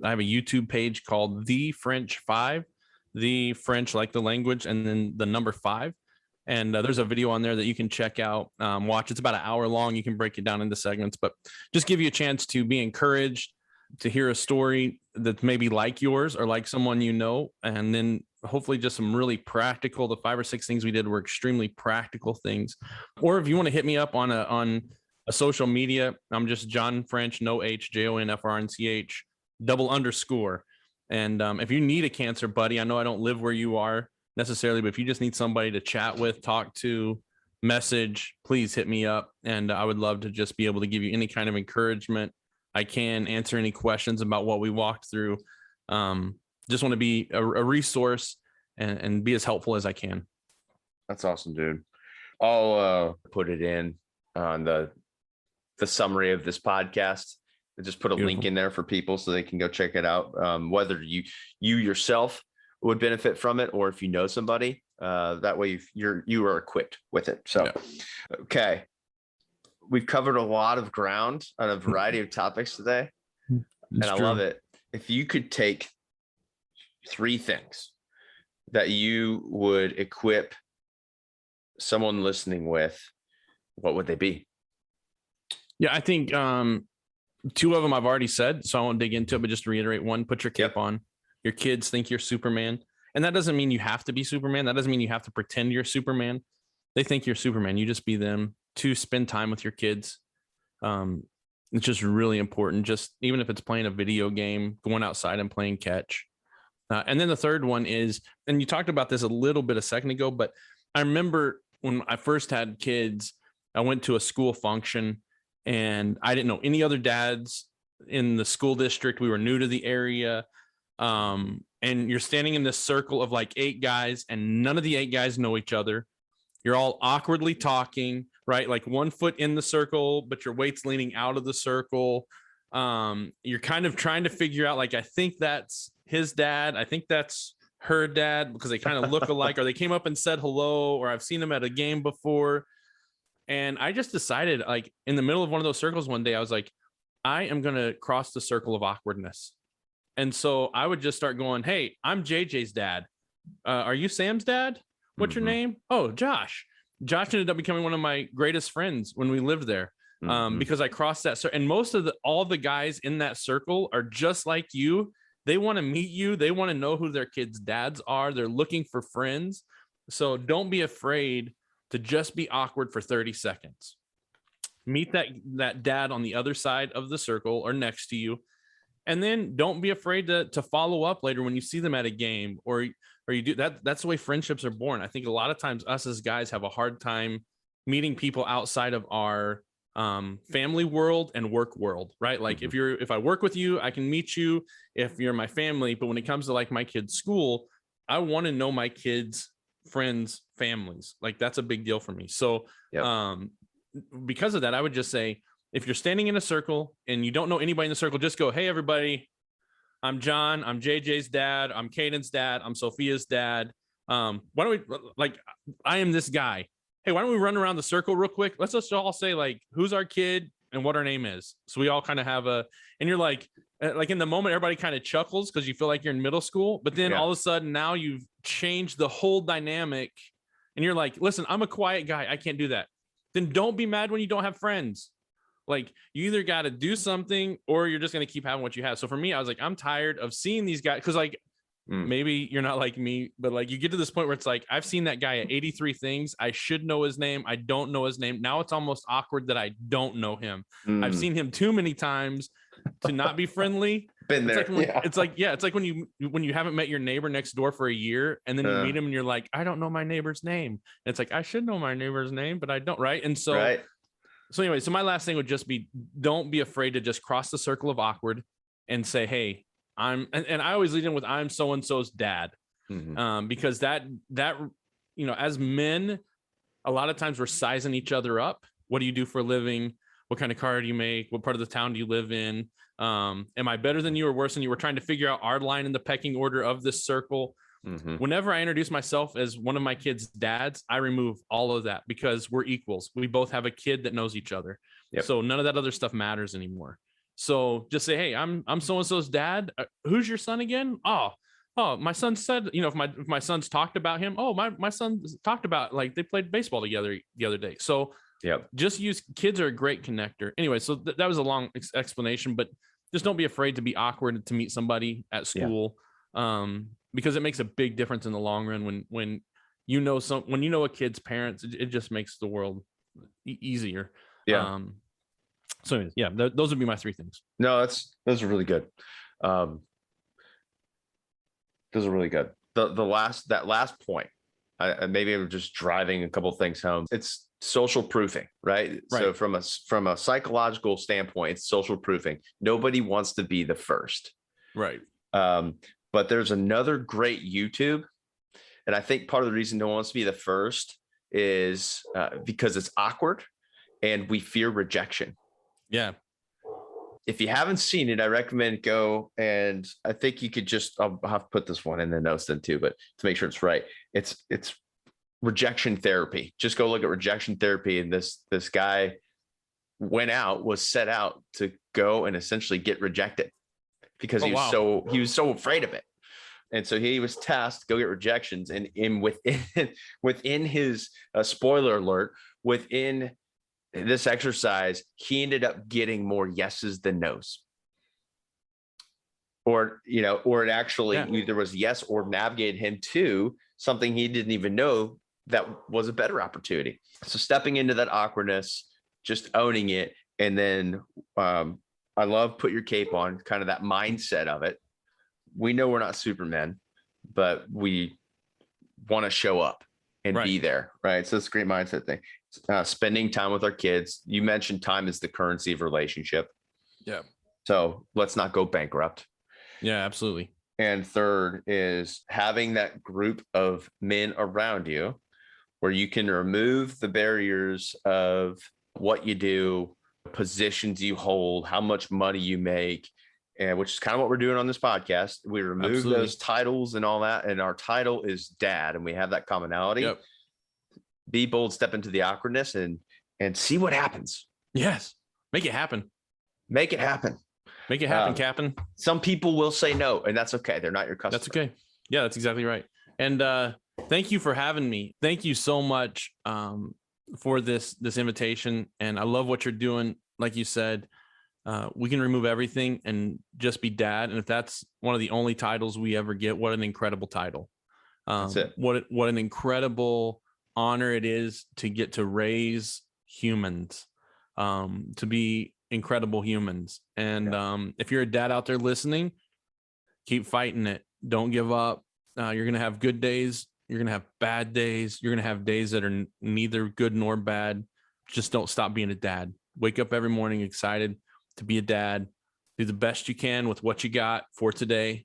I have a YouTube page called The French 5, the French like the language, and then the number 5. And there's a video on there that you can check out, watch. It's about an hour long. You can break it down into segments, but just give you a chance to be encouraged, to hear a story that's maybe like yours or like someone you know, and then hopefully just some really practical. The 5 or 6 things we did were extremely practical things. Or if you want to hit me up on a social media, I'm just Jon French, no H, JONFRNCH, _. And if you need a cancer buddy, I know I don't live where you are necessarily, but if you just need somebody to chat with, talk to, message, please hit me up. And I would love to just be able to give you any kind of encouragement. I can answer any questions about what we walked through. Just want to be a resource and be as helpful as I can. That's awesome, dude. I'll put it in on the summary of this podcast. I just put a link in there for people so they can go check it out. Whether you yourself would benefit from it, or if you know somebody, that way you are equipped with it. So, okay. We've covered a lot of ground on a variety of topics today. And I love it. If you could take 3 things that you would equip someone listening with, what would they be? Yeah, I think 2 of them I've already said, so I won't dig into it, but just to reiterate, 1, put your cape on. Your kids think you're Superman. And that doesn't mean you have to be Superman. That doesn't mean you have to pretend you're Superman. They think you're Superman. You just be them. 2, spend time with your kids. It's just really important. Just even if it's playing a video game, going outside and playing catch. And then the third one is, and you talked about this a little bit a second ago, but I remember when I first had kids, I went to a school function and I didn't know any other dads in the school district. We were new to the area. And you're standing in this circle of like 8 guys and none of the 8 guys know each other. You're all awkwardly talking, right? Like 1 foot in the circle, but your weight's leaning out of the circle. You're kind of trying to figure out, like, I think that's his dad. I think that's her dad because they kind of look alike, or they came up and said hello, or I've seen them at a game before. And I just decided, like, in the middle of one of those circles one day, I was like, I am going to cross the circle of awkwardness. And so I would just start going, hey, I'm JJ's dad. Are you Sam's dad? What's your name? Oh, Josh. Josh ended up becoming one of my greatest friends when we lived there, because I crossed that circle. And most of all the guys in that circle are just like you. They want to meet you. They want to know who their kids' dads are. They're looking for friends. So don't be afraid to just be awkward for 30 seconds. Meet that dad on the other side of the circle or next to you. And then don't be afraid to follow up later when you see them at a game or you do that. That's the way friendships are born. I think a lot of times us as guys have a hard time meeting people outside of our family world and work world, right? Like if I work with you, I can meet you if you're my family. But when it comes to like my kids' school, I want to know my kids' friends' families. Like that's a big deal for me. So because of that, I would just say, if you're standing in a circle and you don't know anybody in the circle, just go, hey, everybody, I'm John. I'm JJ's dad. I'm Caden's dad. I'm Sophia's dad. Why don't we, like, I am this guy. Hey, why don't we run around the circle real quick? Let's just all say, like, who's our kid and what our name is. So we all kind of have and you're like in the moment, everybody kind of chuckles because you feel like you're in middle school. But then all of a sudden now you've changed the whole dynamic and you're like, listen, I'm a quiet guy. I can't do that. Then don't be mad when you don't have friends. Like, you either got to do something or you're just going to keep having what you have. So for me, I was like, I'm tired of seeing these guys. Cause like, maybe you're not like me, but like you get to this point where it's like, I've seen that guy at 83 things. I should know his name. I don't know his name. Now it's almost awkward that I don't know him. I've seen him too many times to not be friendly. Been there. It's like when you haven't met your neighbor next door for a year and then you meet him and you're like, I don't know my neighbor's name. And it's like, I should know my neighbor's name, but I don't. Right. And so, So anyway, so my last thing would just be, don't be afraid to just cross the circle of awkward and say, hey, and I always lead in with, I'm so-and-so's dad. Because that, you know, as men, a lot of times we're sizing each other up. What do you do for a living? What kind of car do you make? What part of the town do you live in? Am I better than you or worse than you? We're trying to figure out our line in the pecking order of this circle. Whenever I introduce myself as one of my kids' dads, I remove all of that because we're equals. We both have a kid that knows each other. So none of that other stuff matters anymore. So just say, hey, I'm so-and-so's dad. Who's your son again? Oh, my son said, you know, if my son's talked about him, my son talked about, like, they played baseball together the other day. So just kids are a great connector. Anyway, so that was a long explanation, but just don't be afraid to be awkward to meet somebody at school. Because it makes a big difference in the long run when you know a kid's parents, it just makes the world easier. So anyways, those would be my 3 things. No, those are really good. Those are really good. That last point, maybe I'm just driving a couple things home. It's social proofing, right? So from a psychological standpoint, it's social proofing. Nobody wants to be the first. Right. But there's another great YouTube. And I think part of the reason no one wants to be the first is because it's awkward and we fear rejection. Yeah. if you haven't seen it, I recommend go, and I think you could just, I'll have to put this one in the notes then too, but to make sure it's right, it's Rejection Therapy. Just go look at Rejection Therapy. And this guy was set out to go and essentially get rejected because he was so afraid of it. And so he was tasked to go get rejections, and within his spoiler alert, within this exercise, he ended up getting more yeses than nos. Or it actually either was yes or navigated him to something he didn't even know that was a better opportunity. So stepping into that awkwardness, just owning it. And then I love put your cape on, kind of that mindset of it. We know we're not Supermen, but we want to show up and be there, right? So it's a great mindset thing. Spending time with our kids. You mentioned time is the currency of relationship. Yeah. So let's not go bankrupt. Yeah, absolutely. And third is having that group of men around you where you can remove the barriers of what you do, positions you hold, how much money you make, and which is kind of what we're doing on this podcast. We remove those titles and all that, and our title is dad, and we have that commonality. Yep. Be bold, step into the awkwardness, and see what happens. Yes, make it happen. Make it happen. Make it happen, Captain. Some people will say no, and that's okay. They're not your customer. That's okay. Yeah, that's exactly right. And thank you for having me. Thank you so much for this invitation. And I love what you're doing. Like you said, we can remove everything and just be dad. And if that's one of the only titles we ever get, what an incredible title. That's it. What an incredible honor it is to get to raise humans, to be incredible humans. And if you're a dad out there listening, keep fighting it. Don't give up. You're going to have good days. You're going to have bad days. You're going to have days that are neither good nor bad. Just don't stop being a dad. Wake up every morning excited to be a dad. Do the best you can with what you got for today,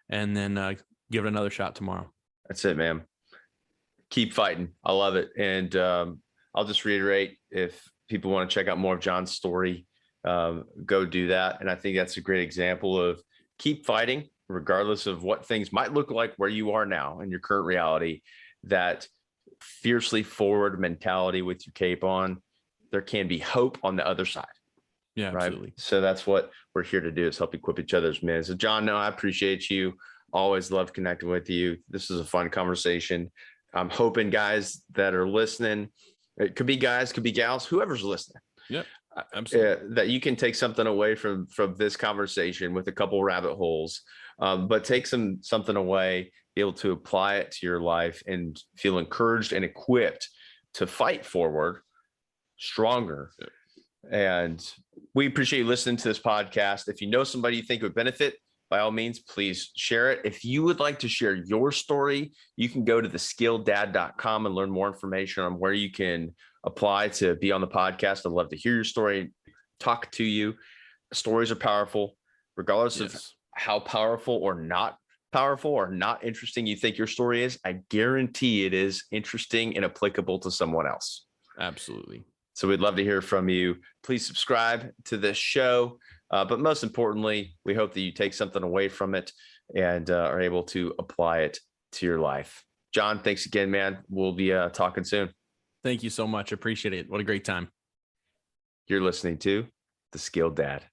and then give it another shot tomorrow. That's it, man. Keep fighting. I love it. And I'll just reiterate, if people want to check out more of Jon's story, go do that. And I think that's a great example of keep fighting, regardless of what things might look like where you are now in your current reality. That fiercely forward mentality with your cape on, there can be hope on the other side. Yeah, absolutely. Right? So that's what we're here to do, is help equip each other's men. So Jon, no, I appreciate you. Always love connecting with you. This is a fun conversation. I'm hoping guys that are listening, it could be guys, could be gals, whoever's listening. Yep. Absolutely. That you can take something away from this conversation with a couple rabbit holes, but take something away, be able to apply it to your life and feel encouraged and equipped to fight forward stronger. Yep. And we appreciate you listening to this podcast. If you know somebody you think would benefit, by all means, please share it. If you would like to share your story, you can go to theskilledad.com and learn more information on where you can apply to be on the podcast. I'd love to hear your story, talk to you. Stories are powerful, regardless of how powerful or not interesting you think your story is. I guarantee it is interesting and applicable to someone else. Absolutely. So we'd love to hear from you. Please subscribe to this show. But most importantly, we hope that you take something away from it and are able to apply it to your life. Jon, thanks again, man. We'll be talking soon. Thank you so much. Appreciate it. What a great time. You're listening to The Skilled Dad.